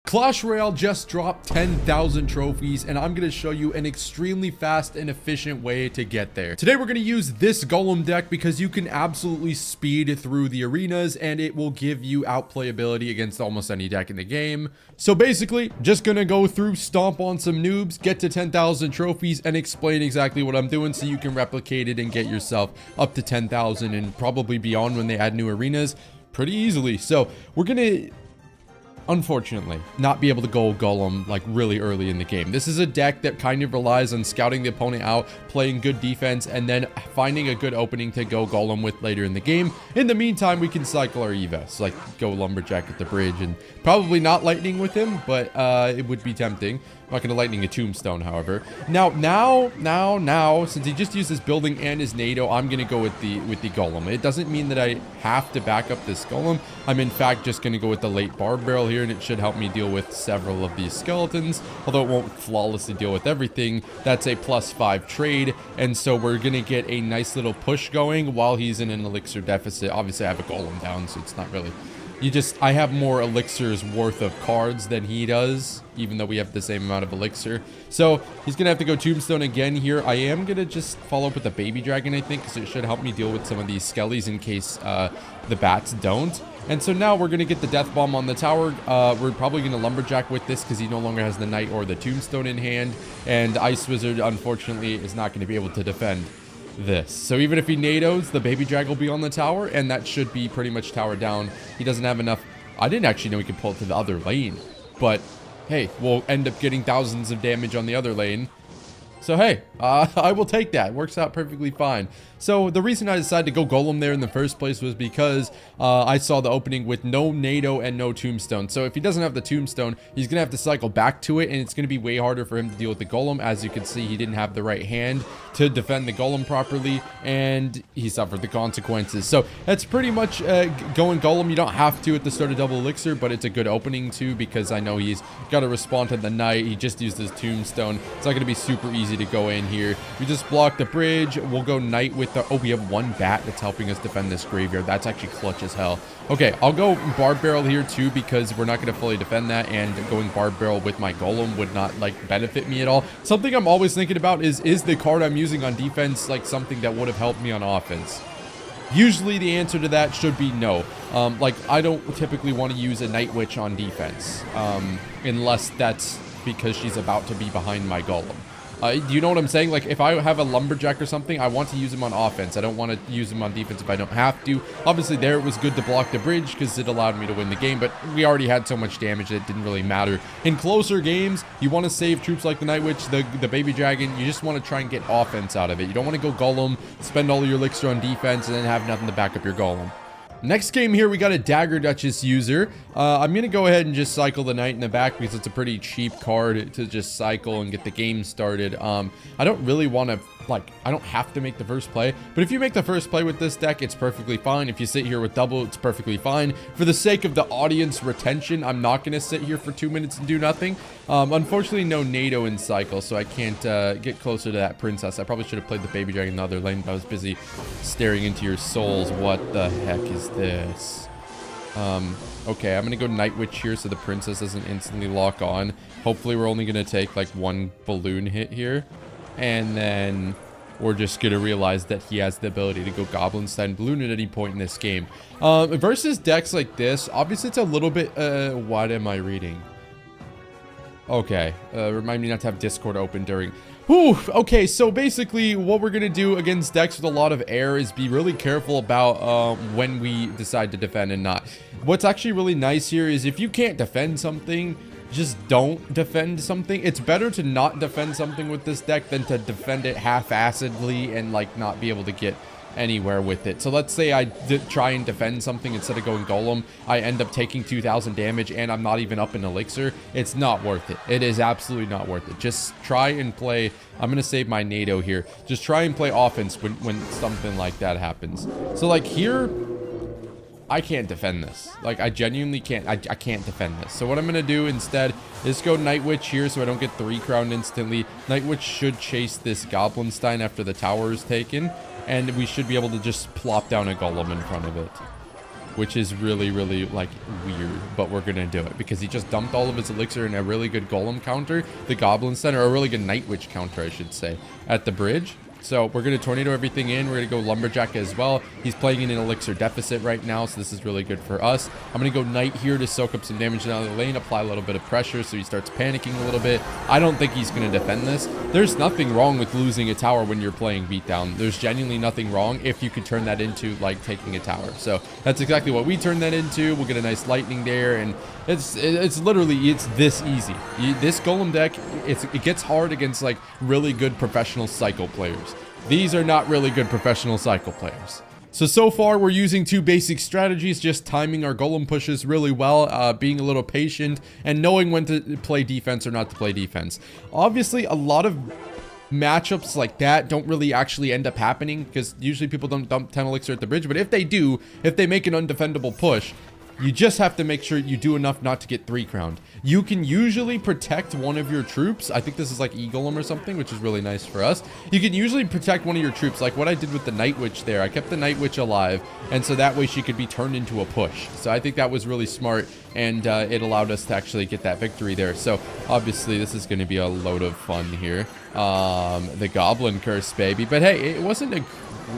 Clash Royale just dropped 10,000 trophies, and I'm going to show you an extremely fast and efficient way to get there. Today we're going to use this Golem deck because you can absolutely speed through the arenas and it will give you outplayability against almost any deck in the game. So basically, just going to go through, stomp on some noobs, get to 10,000 trophies, and explain exactly what I'm doing so you can replicate it and get yourself up to 10,000 and probably beyond when they add new arenas pretty easily. So we're going to, unfortunately, not be able to go Golem like really early in the game. This is a deck that kind of relies on scouting the opponent out, playing good defense, and then finding a good opening to go Golem with later in the game. In the meantime, we can cycle our Evas, like go Lumberjack at the bridge, and probably not Lightning with him, but it would be tempting. I'm not going to Lightning a Tombstone, however. Now, since he just used his building and his NATO, I'm going to go with the Golem. It doesn't mean that I have to back up this Golem. I'm in fact just going to go with the late Barb Barrel here, and it should help me deal with several of these skeletons, although it won't flawlessly deal with everything. That's a +5 trade, and so we're going to get a nice little push going while he's in an elixir deficit. Obviously, I have a Golem down, so it's not really... I have more elixirs worth of cards than he does, even though we have the same amount of elixir. So he's going to have to go Tombstone again here. I am going to just follow up with the Baby Dragon, I think, because it should help me deal with some of these skellies in case the bats don't. And so now we're going to get the Death Bomb on the tower. We're probably going to Lumberjack with this because he no longer has the Knight or the Tombstone in hand. And Ice Wizard, unfortunately, is not going to be able to defend this. So even if he NATOs, the Baby Drag will be on the tower, and that should be pretty much tower down. He doesn't have enough. I didn't actually know he could pull it to the other lane, but hey, we'll end up getting thousands of damage on the other lane. So hey, I will take that. Works out perfectly fine. So the reason I decided to go Golem there in the first place was because I saw the opening with no NATO and no Tombstone. So if he doesn't have the Tombstone, he's going to have to cycle back to it, and it's going to be way harder for him to deal with the Golem. As you can see, he didn't have the right hand to defend the Golem properly, and he suffered the consequences. So that's pretty much going Golem. You don't have to at the start of double elixir, but it's a good opening too, because I know he's got to respond to the Knight. He just used his Tombstone. It's not going to be super easy to go in here. We just block the bridge. We'll go Knight with the... Oh, we have one bat that's helping us defend this graveyard. That's actually clutch as hell. Okay, I'll go Barb Barrel here too, because we're not going to fully defend that, and going Barb Barrel with my Golem would not like benefit me at all. Something I'm always thinking about is the card I'm using on defense like something that would have helped me on offense? Usually the answer to that should be no. Like, I don't typically want to use a Night Witch on defense, unless that's because she's about to be behind my Golem. Do you know what I'm saying? Like, if I have a Lumberjack or something, I want to use him on offense. I don't want to use him on defense if I don't have to. Obviously, there it was good to block the bridge because it allowed me to win the game, but we already had so much damage that it didn't really matter. In closer games, you want to save troops like the Night Witch, the Baby Dragon. You just want to try and get offense out of it. You don't want to go Golem, spend all your elixir on defense, and then have nothing to back up your Golem. Next game here, we got a Dagger Duchess user. I'm going to go ahead and just cycle the Knight in the back because it's a pretty cheap card to just cycle and get the game started. I don't really want to, like, I don't have to make the first play, but if you make the first play with this deck, it's perfectly fine. If you sit here with double, it's perfectly fine. For the sake of the audience retention, I'm not going to sit here for 2 minutes and do nothing. Unfortunately, no NATO in cycle, so I can't get closer to that princess. I probably should have played the Baby Dragon in the other lane, but I was busy staring into your souls. What the heck is this? Okay, I'm gonna go Night Witch here so the princess doesn't instantly lock on. Hopefully we're only gonna take like one balloon hit here, and then we're just gonna realize that he has the ability to go Goblinstein balloon at any point in this game. Versus decks like this, obviously it's a little bit what am I reading? Okay, remind me not to have Discord open during... Whew, okay, so basically what we're going to do against decks with a lot of air is be really careful about when we decide to defend and not. What's actually really nice here is if you can't defend something, just don't defend something. It's better to not defend something with this deck than to defend it half-assedly and like not be able to get anywhere with it. So let's say I try and defend something instead of going Golem. I end up taking 2,000 damage and I'm not even up in elixir. It's not worth it. It is absolutely not worth it. Just try and play. I'm going to save my NATO here. Just try and play offense when something like that happens. So like here, I can't defend this. Like, I genuinely can't. I can't defend this. So what I'm going to do instead is go Night Witch here so I don't get 3 crowned instantly. Night Witch should chase this Goblinstein after the tower is taken, and we should be able to just plop down a Golem in front of it. which is really, really, like, weird. But we're gonna do it because he just dumped all of his elixir in a really good golem counter, the goblin center, or a really good night witch counter, I should say, at the bridge. So we're going to tornado everything in. We're going to go lumberjack as well. He's playing in an elixir deficit right now, so this is really good for us. I'm going to go knight here to soak up some damage down the lane, apply a little bit of pressure so he starts panicking a little bit. I don't think he's going to defend this. There's nothing wrong with losing a tower when you're playing beatdown. There's genuinely nothing wrong if you could turn that into, like, taking a tower. So that's exactly what we turned that into. We'll get a nice lightning there, and it's literally, it's this easy. This golem deck, it gets hard against, like, really good professional cycle players. These are not really good professional cycle players. So far we're using two basic strategies, just timing our golem pushes really well, being a little patient, and knowing when to play defense or not to play defense. Obviously, a lot of matchups like that don't really actually end up happening, because usually people don't dump 10 elixir at the bridge, but if they do, if they make an undefendable push, you just have to make sure you do enough not to get 3 crowned. You can usually protect one of your troops. I think this is like E-Golem or something, which is really nice for us. You can usually protect one of your troops, like what I did with the Night Witch there. I kept the Night Witch alive, and so that way she could be turned into a push. So I think that was really smart, and it allowed us to actually get that victory there. So obviously this is going to be a load of fun here. The Goblin Curse, baby. But hey, it wasn't a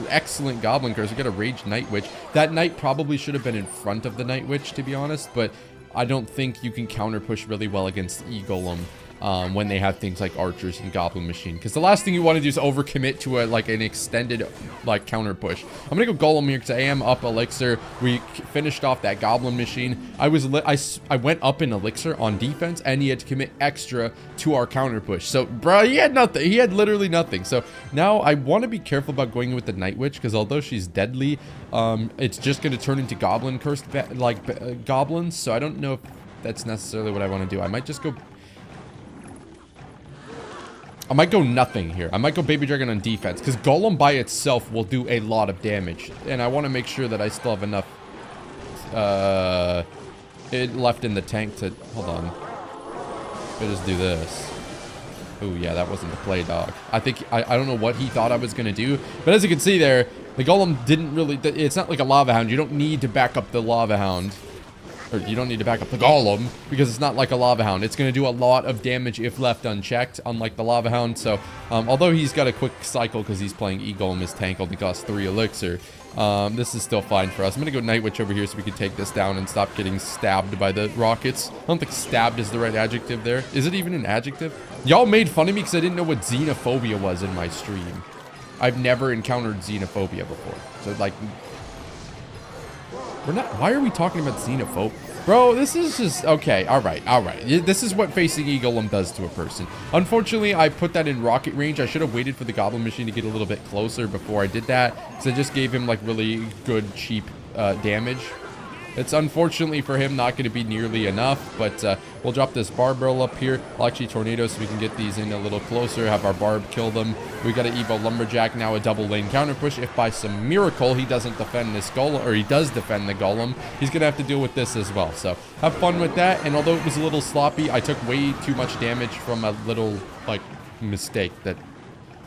excellent Goblin Curse. We got a Rage Night Witch. That Knight probably should have been in front of the Night Witch, to be honest, but I don't think you can counter push really well against E-Golem when they have things like archers and goblin machine, because the last thing you want to do is overcommit to a like an extended like counter push. I'm gonna go golem here because I am up elixir. We finished off that goblin machine. I went up in elixir on defense, and he had to commit extra to our counter push. So bro, he had nothing. He had literally nothing. So now I want to be careful about going with the Night Witch, because although she's deadly, it's just going to turn into goblin cursed goblins. So I don't know if that's necessarily what I want to do. I might just go nothing here. I might go Baby Dragon on defense, because Golem by itself will do a lot of damage. And I want to make sure that I still have enough it left in the tank to... Hold on. Let me just do this. Oh, yeah, that wasn't the play, dog. I think... I don't know what he thought I was going to do. But as you can see there, the Golem didn't really... It's not like a Lava Hound. You don't need to back up the Lava Hound. Or you don't need to back up the Golem, because it's not like a Lava Hound. It's going to do a lot of damage if left unchecked, unlike the Lava Hound. So, although he's got a quick cycle because he's playing E-Golem, his tank only costs 3 elixir. This is still fine for us. I'm going to go Night Witch over here so we can take this down and stop getting stabbed by the rockets. I don't think stabbed is the right adjective there. Is it even an adjective? Y'all made fun of me because I didn't know what xenophobia was in my stream. I've never encountered xenophobia before. So, like... We're not... Why are we talking about xenophobia? Bro, this is just... Okay, alright. This is what facing E-Golem does to a person. Unfortunately, I put that in rocket range. I should have waited for the Goblin Machine to get a little bit closer before I did that, because I just gave him, like, really good, cheap damage. It's unfortunately for him not going to be nearly enough, but we'll drop this barb barrel up here. I'll actually tornado so we can get these in a little closer, have our barb kill them. We got an Evo Lumberjack, now a double lane counter push. If by some miracle he doesn't defend this golem, or he does defend the golem, he's going to have to deal with this as well. So have fun with that. And although it was a little sloppy, I took way too much damage from a little, like, mistake that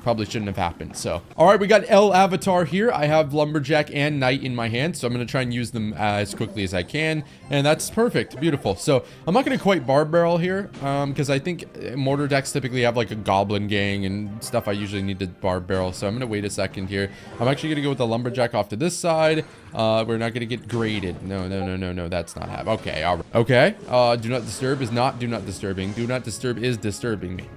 probably shouldn't have happened. So all right, we got L avatar here. I have lumberjack and knight in my hand, so I'm going to try and use them as quickly as I can, and that's perfect. Beautiful. So I'm not going to quite barb barrel here because I think mortar decks typically have like a goblin gang and stuff I usually need to barb barrel, so I'm going to wait a second here. I'm actually going to go with the lumberjack off to this side. We're not going to get graded. No, that's not happening. Okay, all right. Okay, do not disturb is not do not disturbing. Do not disturb is disturbing me.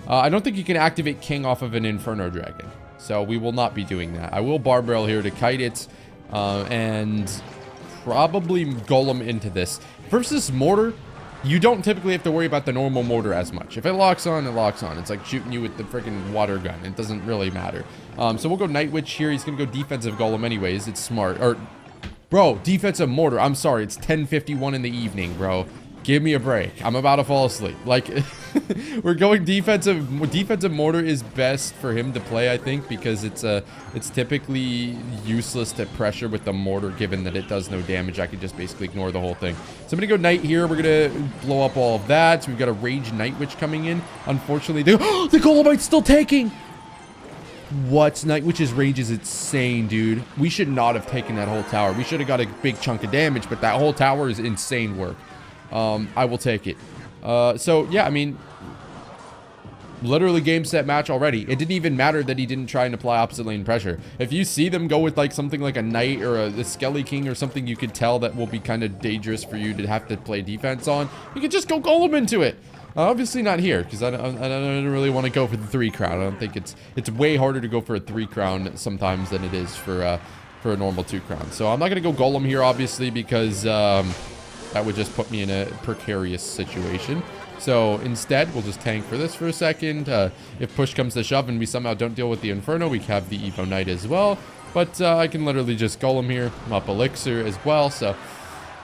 I don't think you can activate King off of an Inferno Dragon, so we will not be doing that. I will barb barrel here to kite it, and probably golem into this. Versus mortar, you don't typically have to worry about the normal mortar as much. If it locks on, it locks on. It's like shooting you with the freaking water gun. It doesn't really matter. So we'll go Night Witch here. He's going to go defensive golem anyways. It's smart. Or, bro, defensive mortar. I'm sorry. It's 10:51 in the evening, bro. Give me a break. I'm about to fall asleep. Like, we're going defensive. Defensive mortar is best for him to play, I think, because it's typically useless to pressure with the mortar, given that it does no damage. I could just basically ignore the whole thing. So I'm going to go knight here. We're going to blow up all of that. So we've got a rage night witch coming in. Unfortunately, the Golemite's still taking. What? Night Witch's range is insane, dude. We should not have taken that whole tower. We should have got a big chunk of damage, but that whole tower is insane work. I will take it. So, yeah, I mean, literally game, set, match already. It didn't even matter that he didn't try and apply opposite lane pressure. If you see them go with, like, something like a Knight or a Skelly King or something you could tell that will be kind of dangerous for you to have to play defense on, you could just go Golem into it. Obviously not here, because I don't really want to go for the 3 crown. I don't think it's way harder to go for a 3 crown sometimes than it is for a normal 2 crown. So I'm not going to go Golem here, obviously, because that would just put me in a precarious situation. So instead, we'll just tank for this for a second. If push comes to shove and we somehow don't deal with the Inferno, we have the Evo Knight as well. But I can literally just Golem here. I'm up Elixir as well, so...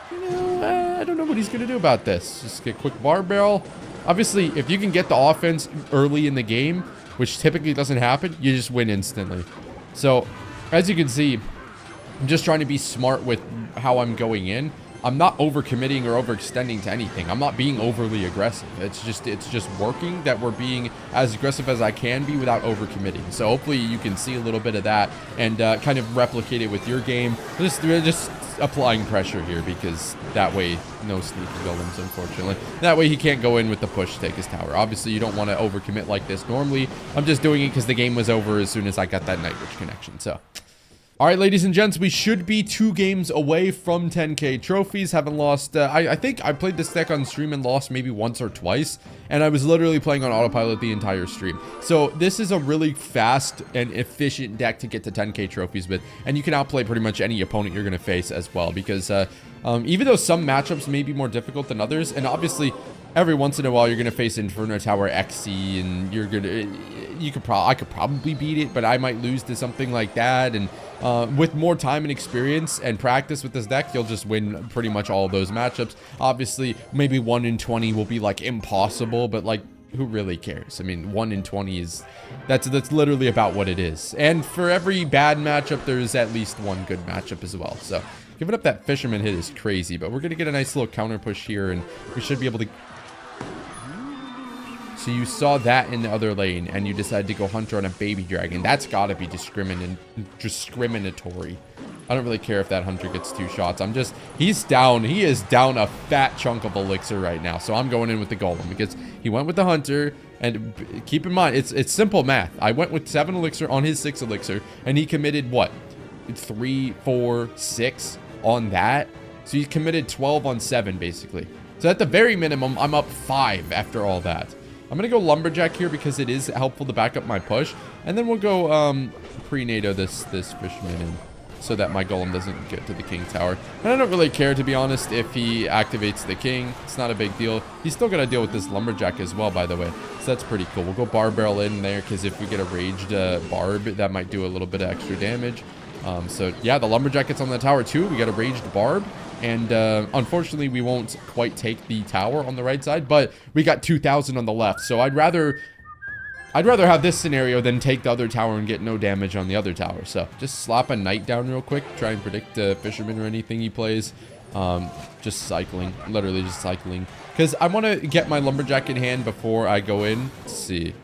You know, I don't know what he's going to do about this. Just get quick bar barrel. Obviously, if you can get the offense early in the game, which typically doesn't happen, you just win instantly. So, as you can see, I'm just trying to be smart with how I'm going in. I'm not overcommitting or overextending to anything. I'm not being overly aggressive. It's just working that we're being as aggressive as I can be without overcommitting. So hopefully you can see a little bit of that and kind of replicate it with your game. Just applying pressure here, because that way no sneaky golems, unfortunately. That way he can't go in with the push to take his tower. Obviously you don't want to overcommit like this normally. I'm just doing it because the game was over as soon as I got that Night Witch connection. So all right, ladies and gents, we should be 2 games away from 10k trophies. Haven't lost, I think I played this deck on stream and lost maybe once or twice. And I was literally playing on autopilot the entire stream. So this is a really fast and efficient deck to get to 10k trophies with. And you can outplay pretty much any opponent you're going to face as well. Because even though some matchups may be more difficult than others, and obviously every once in a while you're going to face Inferno Tower XC and you're going to... I could probably beat it, but I might lose to something like that. And with more time and experience and practice with this deck, you'll just win pretty much all of those matchups. Obviously, maybe 1 in 20 will be like impossible, but like, who really cares? I mean, 1 in 20 is that's literally about what it is. And for every bad matchup, there's at least one good matchup as well. So giving up that Fisherman hit is crazy, but we're gonna get a nice little counter push here, and we should be able to. So you saw that in the other lane, and you decided to go Hunter on a baby dragon. That's got to be discriminatory. I don't really care if that Hunter gets 2 shots. He's down. He is down a fat chunk of Elixir right now. So I'm going in with the Golem because he went with the Hunter. And keep in mind, it's simple math. I went with 7 Elixir on his 6 Elixir, and he committed what? 3, 4, 6 on that. So he committed 12 on 7, basically. So at the very minimum, I'm up 5 after all that. I'm going to go Lumberjack here because it is helpful to back up my push. And then we'll go pre-NATO this Fisherman in so that my Golem doesn't get to the King Tower. And I don't really care, to be honest, if he activates the King. It's not a big deal. He's still going to deal with this Lumberjack as well, by the way. So that's pretty cool. We'll go Barb Barrel in there because if we get a raged Barb, that might do a little bit of extra damage. So yeah, the Lumberjack gets on the tower too. We got a raged Barb. And unfortunately, we won't quite take the tower on the right side, but we got 2,000 on the left. So I'd rather have this scenario than take the other tower and get no damage on the other tower. So just slap a Knight down real quick. Try and predict Fisherman or anything he plays. Just cycling. Literally just cycling. Because I want to get my Lumberjack in hand before I go in. Let's see.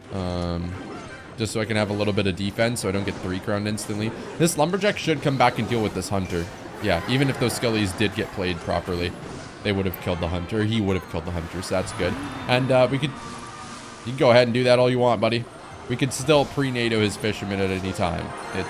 Just so I can have a little bit of defense so I don't get 3 crowned instantly. This Lumberjack should come back and deal with this Hunter. Yeah, even if those Skellies did get played properly, they would have killed the Hunter. He would have killed the Hunter, so that's good. And you can go ahead and do that all you want, buddy. We could still pre-NATO his Fisherman at any time. Yeah,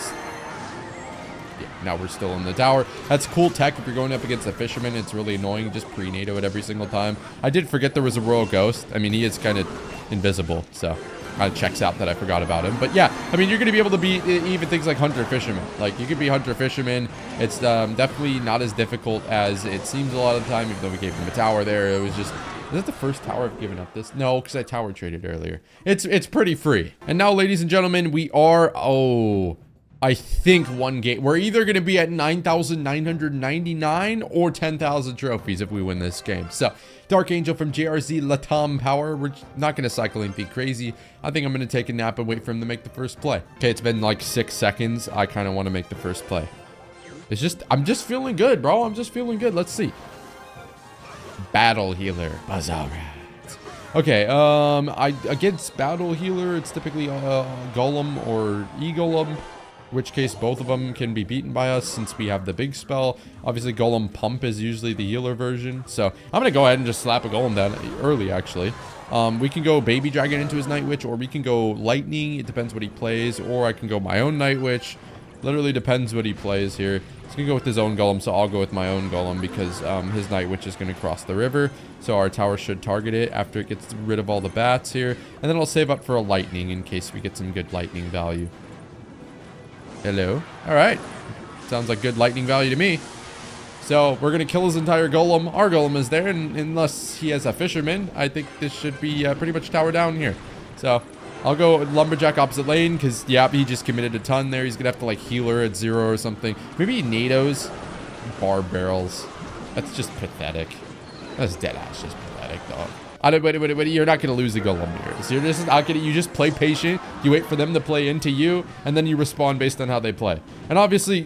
now we're still in the tower. That's cool tech if you're going up against a Fisherman. It's really annoying. Just pre-NATO it every single time. I did forget there was a Royal Ghost. I mean, he is kind of invisible, so kind of checks out that I forgot about him. But yeah, I mean, you're going to be able to beat even things like Hunter Fisherman. Like, you could be Hunter Fisherman. It's definitely not as difficult as it seems a lot of the time, even though we gave him a tower there. It was just... Is that the first tower I've given up this? No, because I tower traded earlier. It's pretty free. And now, ladies and gentlemen, we are... Oh... I think 1 game. We're either going to be at 9,999 or 10,000 trophies if we win this game. So, Dark Angel from JRZ Latam Power. We're not going to cycle anything crazy. I think I'm going to take a nap and wait for him to make the first play. Okay, it's been like 6 seconds. I kind of want to make the first play. I'm just feeling good, bro. I'm just feeling good. Let's see. Battle Healer. Bazarat. Okay, against battle healer, it's typically Golem or E-Golem, in which case both of them can be beaten by us since we have the big spell. Obviously, Golem Pump is usually the healer version, so I'm gonna go ahead and just slap a Golem down early, actually. We can go Baby Dragon into his Night Witch, or we can go Lightning. It depends what he plays, or I can go my own Night Witch. Literally depends what he plays here. He's gonna go with his own Golem, so I'll go with my own Golem because his Night Witch is gonna cross the river. So our tower should target it after it gets rid of all the bats here. And then I'll save up for a Lightning in case we get some good Lightning value. Hello. All right. Sounds like good Lightning value to me. So we're gonna kill his entire Golem. Our Golem is there, and unless he has a Fisherman, I think this should be pretty much tower down here. So I'll go Lumberjack opposite lane because, yeah, he just committed a ton there. He's going to have to, like, healer at 0 or something. Maybe NATOs. Bar barrels. That's just pathetic. That's dead ass just pathetic, dog. Wait, you're not going to lose the Golem here. So you're just not going to, you just play patient. You wait for them to play into you, and then you respond based on how they play. And obviously,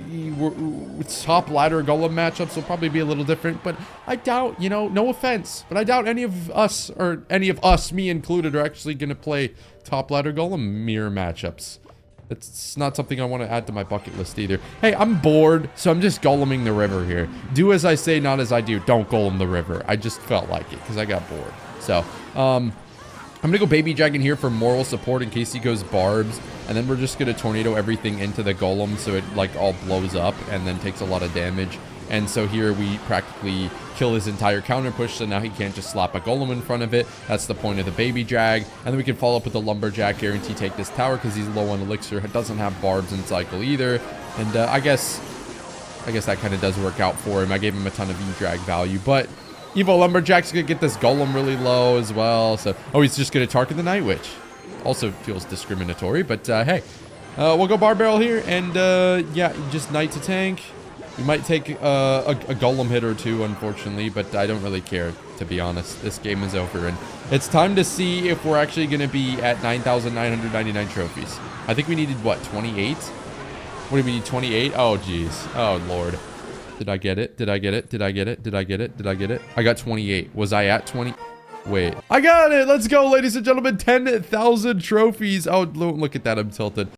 top ladder Golem matchups will probably be a little different, but I doubt, you know, no offense, but I doubt any of us, or any of us, me included, are actually going to play top ladder Golem mirror matchups. It's not something I want to add to my bucket list either. Hey, I'm bored, so I'm just goleming the river here. Do as I say, not as I do. Don't golem the river. I just felt like it because I got bored. So, I'm going to go Baby Dragon here for moral support in case he goes barbs. And then we're just going to tornado everything into the golem so it, like, all blows up and then takes a lot of damage. And so here we practically kill his entire counter push, so now he can't just slap a golem in front of it. That's the point of the Baby Drag. And then we can follow up with the Lumberjack, guarantee take this tower because he's low on elixir. It doesn't have barbs in cycle either. And I guess that kind of does work out for him. I gave him a ton of E-Drag value, but Evil Lumberjack's gonna get this golem really low as well. So, oh, he's just gonna target the Night Witch. Also feels discriminatory, but hey, we'll go Bar Barrel here, and yeah, just Knight to tank. We might take a Golem hit or two, unfortunately, but I don't really care, to be honest. This game is over, and it's time to see if we're actually gonna be at 9,999 trophies. I think we needed, what, 28? What do we need, 28? Oh, jeez. Oh, Lord. Did I get it? Did I get it? Did I get it? Did I get it? Did I get it? I got 28. Was I at 20? Wait. I got it! Let's go, ladies and gentlemen. 10,000 trophies. Oh, look at that. I'm tilted.